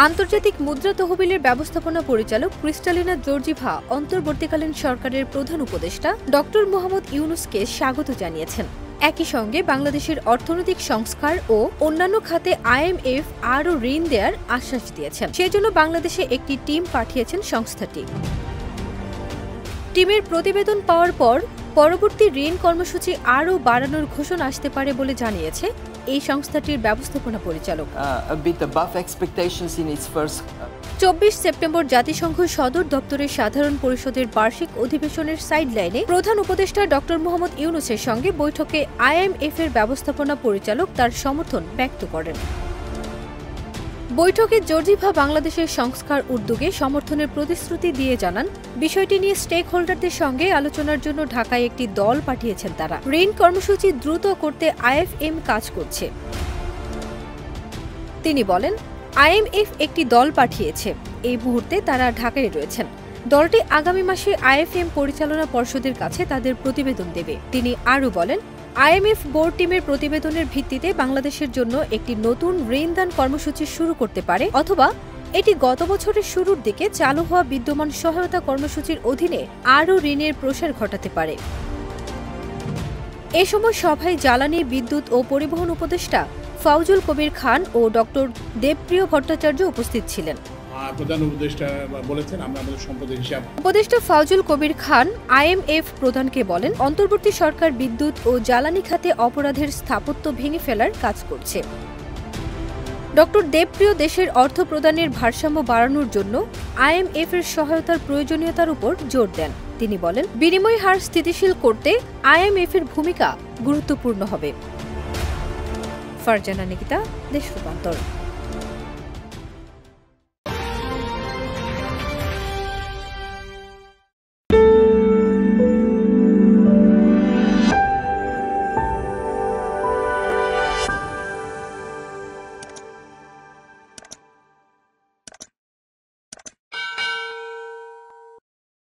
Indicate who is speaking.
Speaker 1: আন্তর্জাতিক মুদ্রা তহবিলের ব্যবস্থাপনা পরিচালক ক্রিস্টালিনা জর্জিভা অন্তর্বর্তীকালীন সরকারের প্রধান উপদেষ্টা ডক্টর মোহাম্মদ ইউনুসকে স্বাগত জানিয়েছেন। একই সঙ্গে বাংলাদেশের অর্থনৈতিক সংস্কার ও অন্যান্য খাতে IMF আরও ঋণ দেওয়ার আশ্বাস দিয়েছেন। সেজন্য বাংলাদেশে একটি টিম পাঠিয়েছেন সংস্থাটি। টিমের প্রতিবেদন পাওয়ার পর পরবর্তী ঋণ কর্মসূচি আরও বাড়ানোর ঘোষণা আসতে পারে বলে জানিয়েছে এই সংস্থাটির ব্যবস্থাপনা পরিচালক। 24 সেপ্টেম্বর জাতিসংঘ সদর দপ্তরের সাধারণ পরিষদের বার্ষিক অধিবেশনের সাইডলাইনে প্রধান উপদেষ্টা ডক্টর মোহাম্মদ ইউনুসের সঙ্গে বৈঠকে IMF এর ব্যবস্থাপনা পরিচালক তার সমর্থন ব্যক্ত করেন। বৈঠকে জর্জিভা বাংলাদেশের সংস্কার উদ্যোগে সমর্থনের প্রতিশ্রুতি দিয়ে জানান, বিষয়টি নিয়ে স্টেক হোল্ডারদের সঙ্গে আলোচনার জন্য ঢাকায় একটি দল পাঠিয়েছেন তারা। ঋণ কর্মসূচি দ্রুত করতে IFM কাজ করছে। তিনি বলেন, IMF একটি দল পাঠিয়েছে, এই মুহূর্তে তারা ঢাকায় রয়েছেন। দলটি আগামী মাসে IFM পরিচালনা পর্ষদের কাছে তাদের প্রতিবেদন দেবে। তিনি আরও বলেন, IMF বোর্ড টিমের প্রতিবেদনের ভিত্তিতে বাংলাদেশের জন্য একটি নতুন ঋণদান কর্মসূচি শুরু করতে পারে, অথবা এটি গত বছরের শুরুর দিকে চালু হওয়া বিদ্যমান সহায়তা কর্মসূচির অধীনে আরও ঋণের প্রসার ঘটাতে পারে। এ সময় সভায় জ্বালানি, বিদ্যুৎ ও পরিবহন উপদেষ্টা ফাউজুল কবির খান ও ডক্টর দেবপ্রিয় ভট্টাচার্য উপস্থিত ছিলেন।
Speaker 2: প্রধান উপদেষ্টা বলেছেন, আমরা আমাদের সম্পদের হিসাব।
Speaker 1: উপদেষ্টা ফাউজুল কবির খান IMF প্রধানকে বলেন, অন্তর্বর্তী সরকার বিদ্যুৎ ও জ্বালানি খাতে অপরাধের স্থাপত্য ভেঙে ফেলার কাজ করছে। ডক্টর দেবপ্রিয় দেশের অর্থ প্রদানের ভারসাম্য বাড়ানোর জন্য IMF এর সহায়তার প্রয়োজনীয়তার উপর জোর দেন। তিনি বলেন, বিনিময় হার স্থিতিশীল করতে IMF এর ভূমিকা গুরুত্বপূর্ণ হবে। ফারজানা নিকিতা, দেশ রূপান্তর।